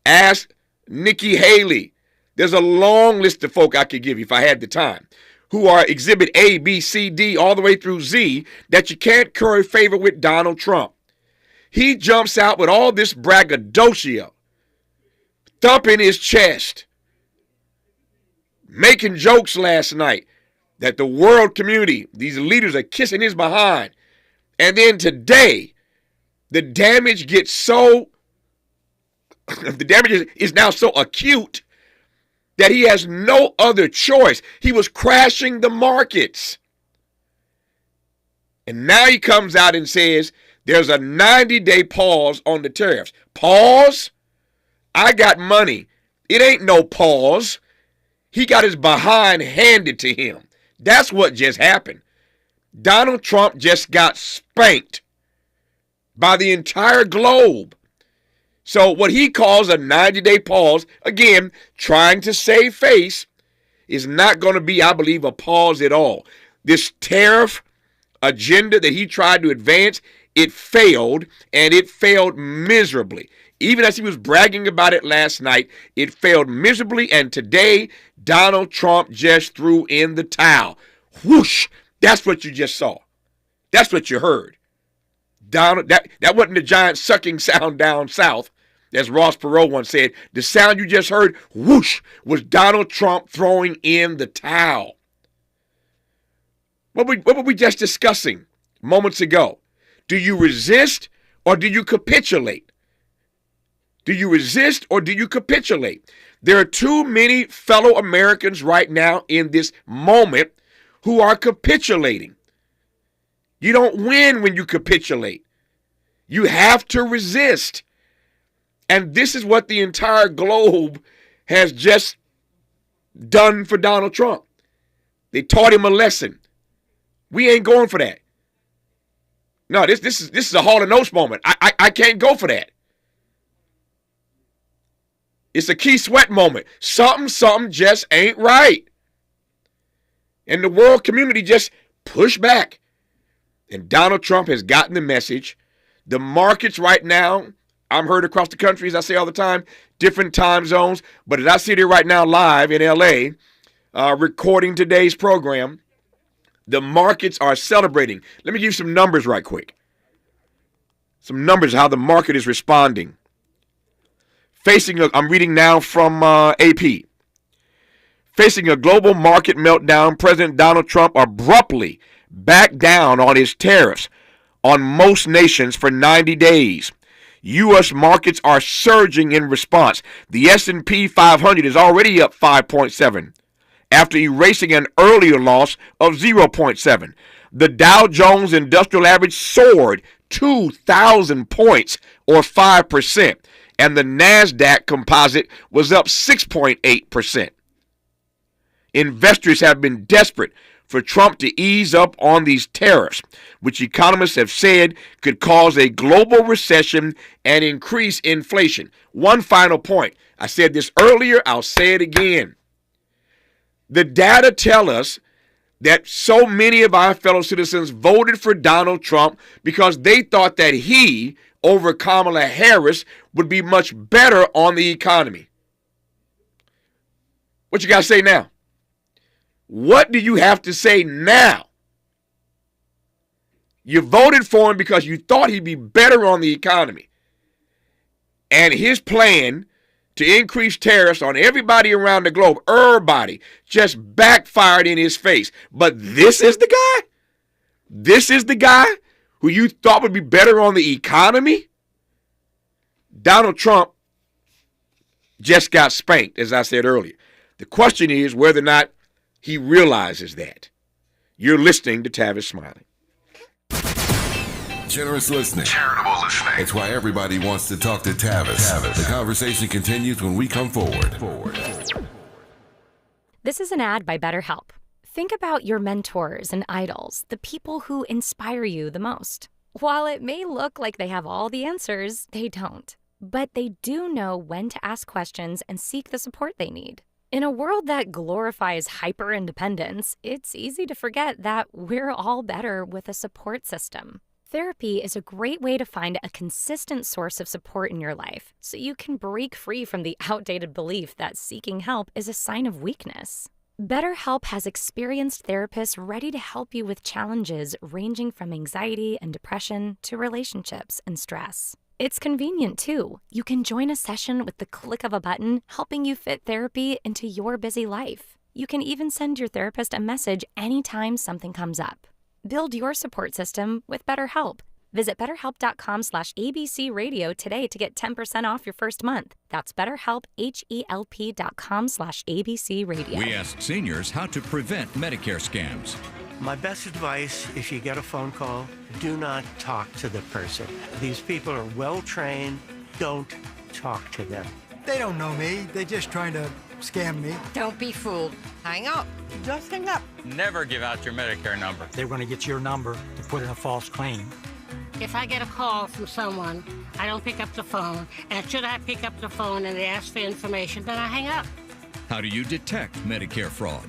Ask Nikki Haley. There's a long list of folk I could give you if I had the time, who are exhibit A, B, C, D, all the way through Z, that you can't curry favor with Donald Trump. He jumps out with all this braggadocio, thumping his chest, making jokes last night that the world community, these leaders are kissing his behind. And then today, the damage gets so, the damage is now so acute that he has no other choice. He was crashing the markets. And now he comes out and says there's a 90-day pause on the tariffs. Pause? I got money. It ain't no pause. He got his behind handed to him. That's what just happened. Donald Trump just got spanked by the entire globe. So what he calls a 90-day pause, again, trying to save face, is not going to be, I believe, a pause at all. This tariff agenda that he tried to advance, it failed, and it failed miserably. Even as he was bragging about it last night, it failed miserably, and today, Donald Trump just threw in the towel. Whoosh! That's what you just saw. That's what you heard. Donald, that wasn't the giant sucking sound down south, as Ross Perot once said. The sound you just heard, whoosh, was Donald Trump throwing in the towel. What were we just discussing moments ago? Do you resist or do you capitulate? Do you resist or do you capitulate? There are too many fellow Americans right now in this moment who are capitulating. You don't win when you capitulate. You have to resist. And this is what the entire globe has just done for Donald Trump. They taught him a lesson. We ain't going for that. No, this is a Hall & Oates moment. I can't go for that. It's a Key Sweat moment. Something just ain't right. And the world community just pushed back. And Donald Trump has gotten the message. The markets right now, I'm heard across the country, as I say all the time, different time zones. But as I sit here right now live in LA, recording today's program, the markets are celebrating. Let me give you some numbers right quick. Some numbers how the market is responding. I'm reading now from AP. Facing a global market meltdown, President Donald Trump abruptly backed down on his tariffs on most nations for 90 days. U.S. markets are surging in response. The S&P 500 is already up 5.7 after erasing an earlier loss of 0.7. The Dow Jones Industrial Average soared 2,000 points or 5%. And the NASDAQ composite was up 6.8%. Investors have been desperate for Trump to ease up on these tariffs, which economists have said could cause a global recession and increase inflation. One final point. I said this earlier, I'll say it again. The data tell us that so many of our fellow citizens voted for Donald Trump because they thought that he, over Kamala Harris, would be much better on the economy. What you got to say now? What do you have to say now? You voted for him because you thought he'd be better on the economy. And his plan to increase tariffs on everybody around the globe, everybody, just backfired in his face. But this is the guy? This is the guy who you thought would be better on the economy? Donald Trump just got spanked, as I said earlier. The question is whether or not he realizes that. You're listening to Tavis Smiley. Generous listening. Charitable listening. It's why everybody wants to talk to Tavis. The conversation continues when we come forward. This is an ad by BetterHelp. Think about your mentors and idols, the people who inspire you the most. While it may look like they have all the answers, they don't. but they do know when to ask questions and seek the support they need. In a world that glorifies hyper-independence, it's easy to forget that we're all better with a support system. Therapy is a great way to find a consistent source of support in your life, so you can break free from the outdated belief that seeking help is a sign of weakness. BetterHelp has experienced therapists ready to help you with challenges ranging from anxiety and depression to relationships and stress. It's convenient, too. You can join a session with the click of a button, helping you fit therapy into your busy life. You can even send your therapist a message anytime something comes up. Build your support system with BetterHelp. Visit BetterHelp.com/ABCRadio today to get 10% off your first month. That's BetterHelp, HELP.com/ABCRadio. We asked seniors how to prevent Medicare scams. My best advice, if you get a phone call, do not talk to the person. These people are well-trained. Don't talk to them. They don't know me. They're just trying to scam me. Don't be fooled. Hang up. Just hang up. Never give out your Medicare number. They're going to get your number to put in a false claim. If I get a call from someone, I don't pick up the phone. And should I pick up the phone and they ask for information, then I hang up. How do you detect Medicare fraud?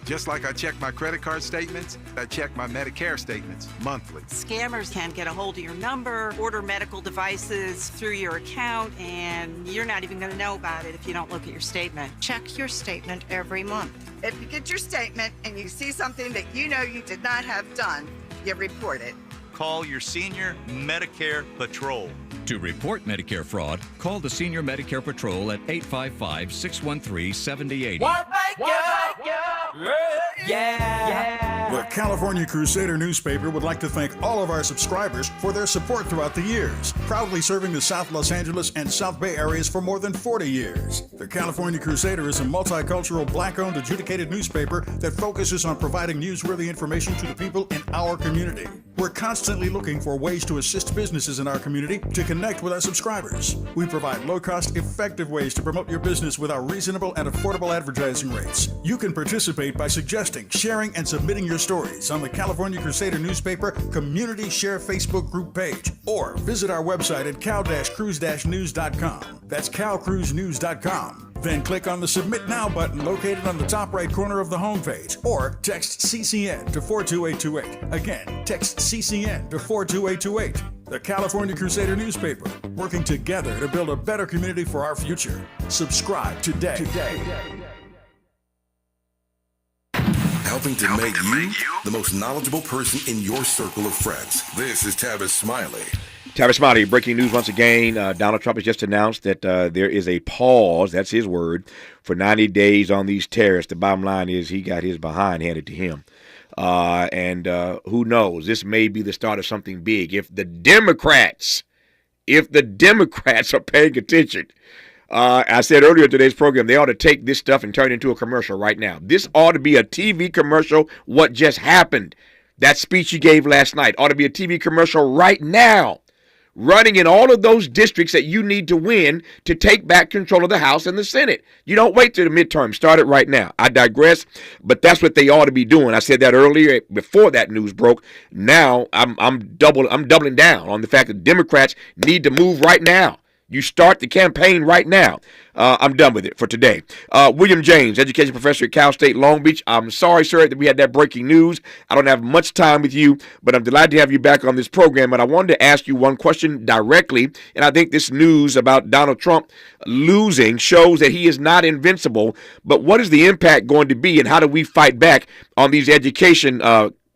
Just like I check my credit card statements, I check my Medicare statements monthly. Scammers can get a hold of your number, order medical devices through your account, and you're not even going to know about it if you don't look at your statement. Check your statement every month. If you get your statement and you see something that you know you did not have done, you report it. Call your Senior Medicare Patrol. To report Medicare fraud, call the Senior Medicare Patrol at 855-613-7080. The California Crusader newspaper would like to thank all of our subscribers for their support throughout the years, proudly serving the South Los Angeles and South Bay areas for more than 40 years. The California Crusader is a multicultural, black-owned, adjudicated newspaper that focuses on providing newsworthy information to the people in our community. We're constantly looking for ways to assist businesses in our community to connect with our subscribers. We provide low-cost, effective ways to promote your business with our reasonable and affordable advertising rates. You can participate by suggesting, sharing, and submitting your stories on the California Crusader newspaper Community Share Facebook group page, or visit our website at cal-cruise-news.com. That's calcruisenews.com. Then click on the Submit Now button located on the top right corner of the homepage, or text CCN to 42828. Again, text CCN to 42828. The California Crusader newspaper, working together to build a better community for our future. Subscribe today. Helping to make you the most knowledgeable person in your circle of friends. This is Tavis Smiley. Tavis Smiley, breaking news once again. Donald Trump has just announced that there is a pause, that's his word, for 90 days on these tariffs. The bottom line is he got his behind handed to him. And who knows, this may be the start of something big. If the Democrats are paying attention, I said earlier in today's program, they ought to take this stuff and turn it into a commercial right now. This ought to be a TV commercial, what just happened. That speech he gave last night ought to be a TV commercial right now, running in all of those districts that you need to win to take back control of the House and the Senate. You don't wait till the midterm. Start it right now. I digress, but that's what they ought to be doing. I said that earlier before that news broke. Now I'm doubling down on the fact that Democrats need to move right now. You start the campaign right now. I'm done with it for today. William James, education professor at Cal State Long Beach. I'm sorry, sir, that we had that breaking news. I don't have much time with you, but I'm delighted to have you back on this program. And I wanted to ask you one question directly. And I think this news about Donald Trump losing shows that he is not invincible. But what is the impact going to be, and how do we fight back on these education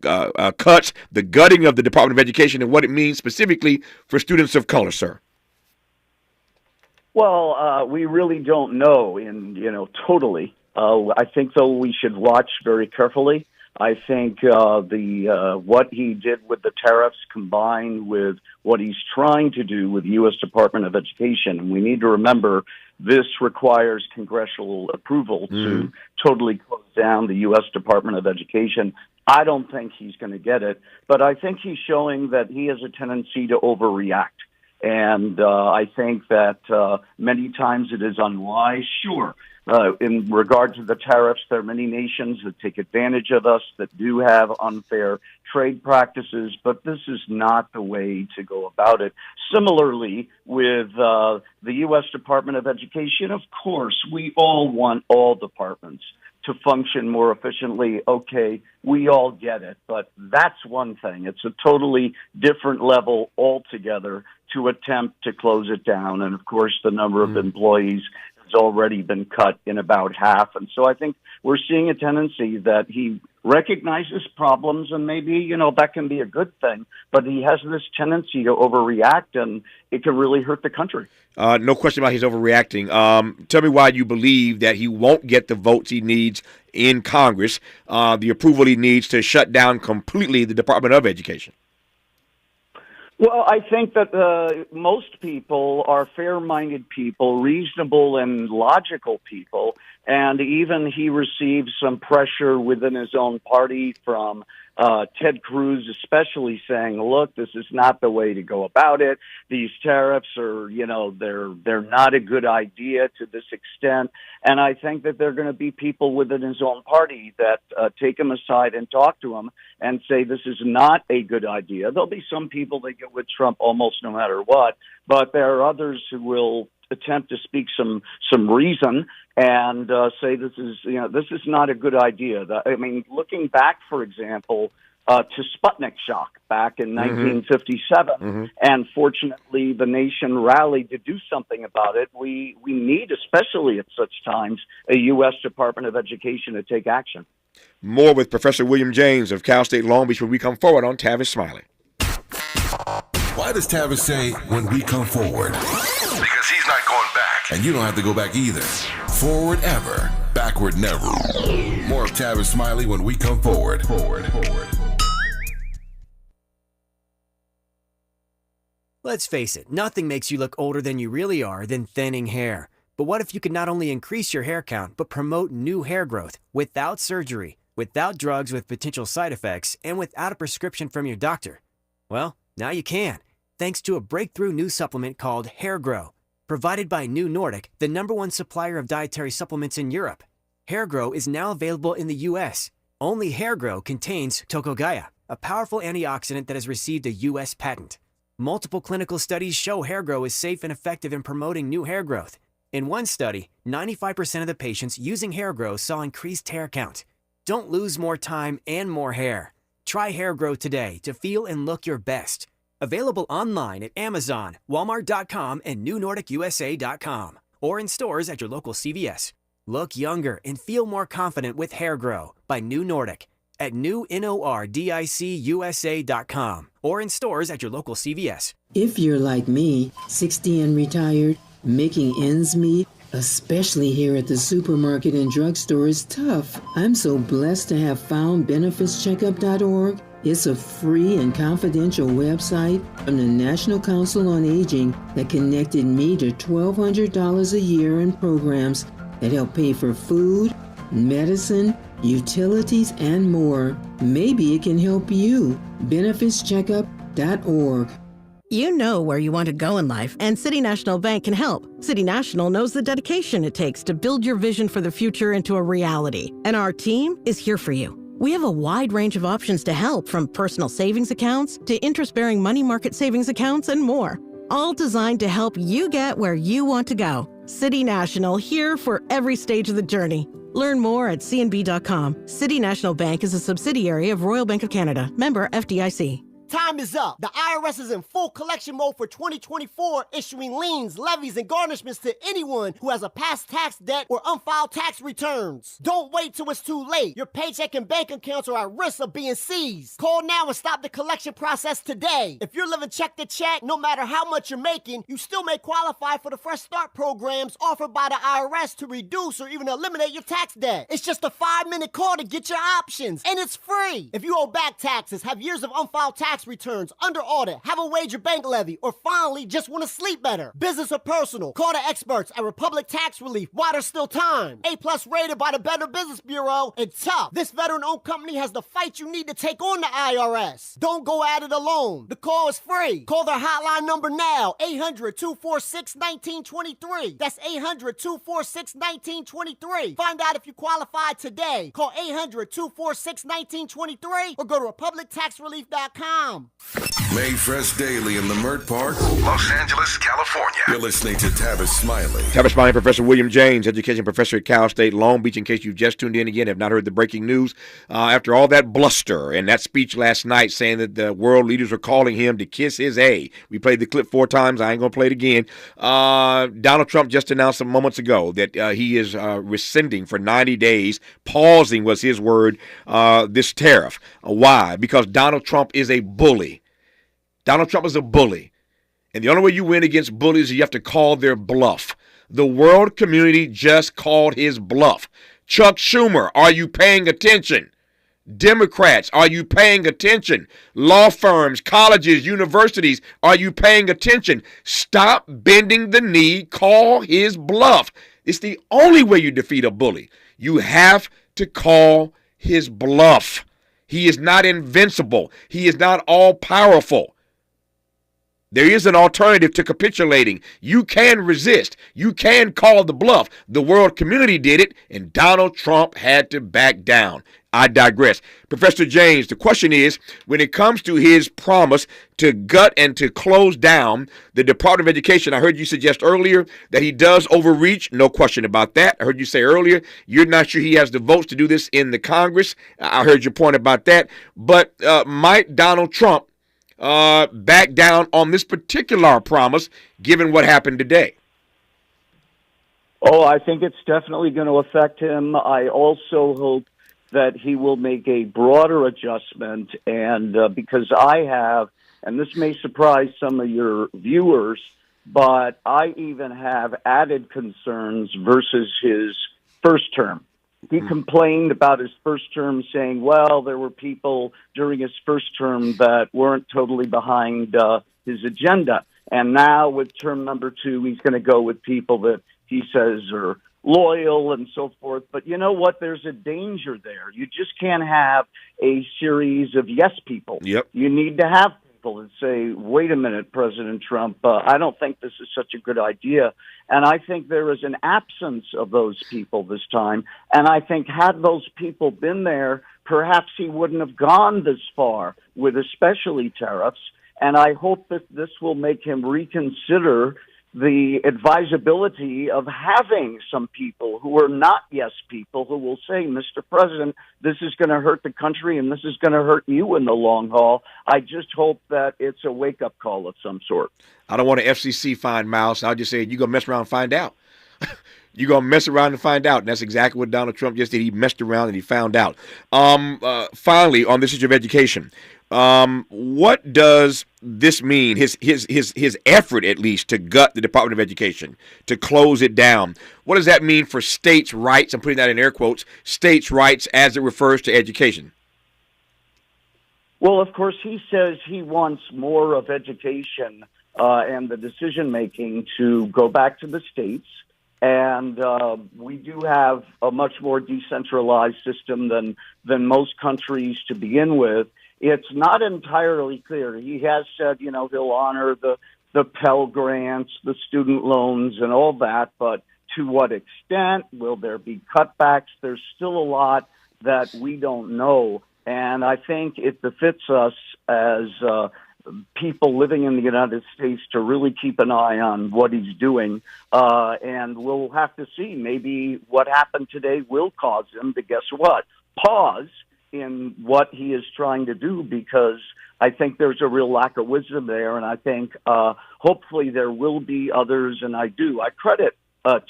cuts, the gutting of the Department of Education, and what it means specifically for students of color, sir? Well, we really don't know totally. I think, though, we should watch very carefully. I think what he did with the tariffs combined with what he's trying to do with the U.S. Department of Education, and we need to remember this requires congressional approval to totally close down the U.S. Department of Education. I don't think he's going to get it, but I think he's showing that he has a tendency to overreact. And I think that many times it is unwise. Sure, in regard to the tariffs, there are many nations that take advantage of us, that do have unfair trade practices, but this is not the way to go about it. Similarly, with the U.S. Department of Education, of course, we all want all departments to function more efficiently. Okay, we all get it, but that's one thing. It's a totally different level altogether to attempt to close it down. And of course, the number of employees has already been cut in about half. And so I think we're seeing a tendency that he recognizes problems, and maybe, that can be a good thing, but he has this tendency to overreact, and it can really hurt the country. No question about his overreacting. Tell me why you believe that he won't get the votes he needs in Congress, the approval he needs to shut down completely the Department of Education. Well, I think that most people are fair-minded people, reasonable and logical people, and even he received some pressure within his own party from Ted Cruz, especially saying, look, this is not the way to go about it. These tariffs are, they're not a good idea to this extent. And I think that there are going to be people within his own party that take him aside and talk to him and say this is not a good idea. There'll be some people that get with Trump almost no matter what, but there are others who will attempt to speak some reason and say this is not a good idea. Looking back, for example, to Sputnik shock back in 1957, and fortunately the nation rallied to do something about it. We need, especially at such times, a U.S. Department of Education to take action. More with Professor William James of Cal State Long Beach when we come forward on Tavis Smiley. Why does Tavis say when we come forward? Because he's not going back. And you don't have to go back either. Forward ever, backward never. More of Tavis Smiley when we come forward. Forward. Let's face it, nothing makes you look older than you really are than thinning hair. But what if you could not only increase your hair count, but promote new hair growth without surgery, without drugs with potential side effects, and without a prescription from your doctor? Well, now you can, thanks to a breakthrough new supplement called Hair Grow, provided by New Nordic, the #1 supplier of dietary supplements in Europe. Hair Grow is now available in the U.S. Only Hair Grow contains Tocogaya, a powerful antioxidant that has received a U.S. patent. Multiple clinical studies show Hair Grow is safe and effective in promoting new hair growth. In one study, 95% of the patients using Hair Grow saw increased hair count. Don't lose more time and more hair. Try Hair Grow today to feel and look your best. Available online at Amazon, Walmart.com, and NewNordicUSA.com, or in stores at your local CVS. Look younger and feel more confident with Hair Grow by New Nordic at NewNordicUSA.com, or in stores at your local CVS. If you're like me, 60 and retired, making ends meet, especially here at the supermarket and drugstore, is tough. I'm so blessed to have found BenefitsCheckup.org. It's a free and confidential website from the National Council on Aging that connected me to $1,200 a year in programs that help pay for food, medicine, utilities, and more. Maybe it can help you. BenefitsCheckup.org. You know where you want to go in life, and City National Bank can help. City National knows the dedication it takes to build your vision for the future into a reality, and our team is here for you. We have a wide range of options to help, from personal savings accounts to interest-bearing money market savings accounts and more, all designed to help you get where you want to go. City National, here for every stage of the journey. Learn more at cnb.com. City National Bank is a subsidiary of Royal Bank of Canada, member FDIC. Time is up. The IRS is in full collection mode for 2024, issuing liens, levies, and garnishments to anyone who has a past tax debt or unfiled tax returns. Don't wait till it's too late. Your paycheck and bank accounts are at risk of being seized. Call now and stop the collection process today. If you're living check to check, no matter how much you're making, you still may qualify for the Fresh Start programs offered by the IRS to reduce or even eliminate your tax debt. It's just a 5-minute call to get your options, and it's free. If you owe back taxes, have years of unfiled tax tax returns, under audit, have a wage or bank levy, or finally just want to sleep better. Business or personal, call the experts at Republic Tax Relief while there's still time. A+ rated by the Better Business Bureau, and tough. This veteran-owned company has the fight you need to take on the IRS. Don't go at it alone. The call is free. Call their hotline number now, 800-246-1923. That's 800-246-1923. Find out if you qualify today. Call 800-246-1923 or go to republictaxrelief.com. Made fresh daily in the Mert Park, Los Angeles, California. You're listening to Tavis Smiley. Tavis Smiley, Professor William James, education professor at Cal State Long Beach. In case you just tuned in again, have not heard the breaking news. After all that bluster and that speech last night saying that the world leaders are calling him to kiss his A. We played the clip 4 times. I ain't going to play it again. Donald Trump just announced some moments ago that he is rescinding for 90 days, pausing was his word, this tariff. Why? Because Donald Trump is a bully. Donald Trump is a bully. And the only way you win against bullies is you have to call their bluff. The world community just called his bluff. Chuck Schumer, are you paying attention? Democrats, are you paying attention? Law firms, colleges, universities, are you paying attention? Stop bending the knee. Call his bluff. It's the only way you defeat a bully. You have to call his bluff. He is not invincible. He is not all-powerful. There is an alternative to capitulating. You can resist. You can call the bluff. The world community did it, and Donald Trump had to back down. I digress. Professor James, the question is, when it comes to his promise to gut and to close down the Department of Education, I heard you suggest earlier that he does overreach. No question about that. I heard you say earlier you're not sure he has the votes to do this in the Congress. I heard your point about that. But might Donald Trump back down on this particular promise, given what happened today? Oh, I think it's definitely going to affect him. I also hope that he will make a broader adjustment, and because I have, and this may surprise some of your viewers, but I even have added concerns versus his first term. He complained about his first term, saying, well, there were people during his first term that weren't totally behind his agenda. And now with term number 2, he's going to go with people that he says are loyal and so forth. But you know what? There's a danger there. You just can't have a series of yes people. Yep. You need to have people that say, wait a minute, President Trump, I don't think this is such a good idea. And I think there is an absence of those people this time. And I think had those people been there, perhaps he wouldn't have gone this far with especially tariffs. And I hope that this will make him reconsider the advisability of having some people who are not yes people who will say, Mr. President, this is going to hurt the country and this is going to hurt you in the long haul. I just hope that it's a wake-up call of some sort. I don't want an FCC fine, Mouse. I'll just say you're going to mess around and find out. You're going to mess around and find out. And that's exactly what Donald Trump just did. He messed around and he found out. Finally, on this issue of education, what does this mean? His effort, at least, to gut the Department of Education, to close it down. What does that mean for states' rights? I'm putting that in air quotes. States' rights as it refers to education. Well, of course, he says he wants more of education and the decision making to go back to the states. And we do have a much more decentralized system than most countries to begin with. It's not entirely clear. He has said, he'll honor the Pell Grants, the student loans, and all that, but to what extent? Will there be cutbacks? There's still a lot that we don't know, and I think it befits us as people living in the United States to really keep an eye on what he's doing, and we'll have to see. Maybe what happened today will cause him to, guess what, pause in what he is trying to do, because I think there's a real lack of wisdom there, and I think hopefully there will be others, and I do. I credit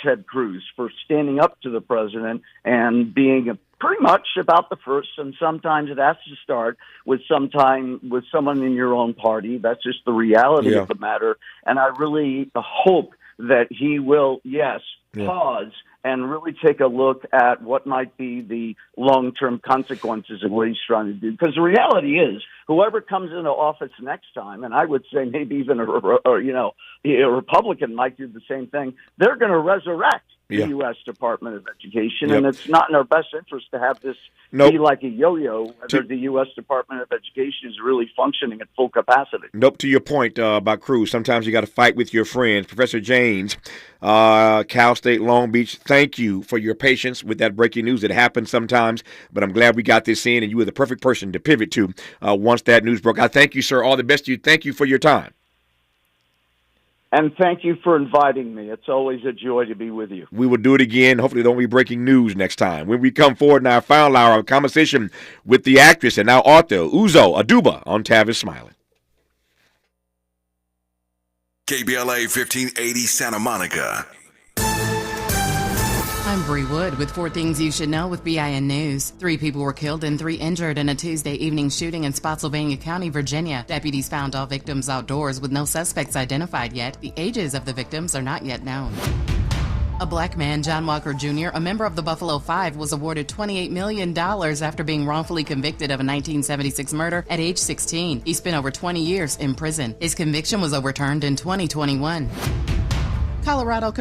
Ted Cruz for standing up to the president and being pretty much about the first, and sometimes it has to start with someone in your own party. That's just the reality of the matter, and I really hope that he will, pause and really take a look at what might be the long-term consequences of what he's trying to do. Because the reality is, whoever comes into office next time, and I would say maybe even a Republican might do the same thing, they're going to resurrect the U.S. Department of Education, and it's not in our best interest to have this be like a yo-yo, whether the U.S. Department of Education is really functioning at full capacity. Nope, to your point about Cruz, sometimes you got to fight with your friends. Professor Janes, Cal State Long Beach, thank you for your patience with that breaking news. It happens sometimes, but I'm glad we got this in, and you were the perfect person to pivot to once that news broke. I thank you, sir. All the best to you. Thank you for your time. And thank you for inviting me. It's always a joy to be with you. We will do it again. Hopefully there won't be breaking news next time. When we come forward in our final hour of conversation with the actress and now author Uzo Aduba on Tavis Smiley. KBLA 1580 Santa Monica. I'm Bree Wood with 4 Things You Should Know with BIN News. 3 people were killed and 3 injured in a Tuesday evening shooting in Spotsylvania County, Virginia. Deputies found all victims outdoors with no suspects identified yet. The ages of the victims are not yet known. A black man, John Walker Jr., a member of the Buffalo Five, was awarded $28 million after being wrongfully convicted of a 1976 murder at age 16. He spent over 20 years in prison. His conviction was overturned in 2021. Colorado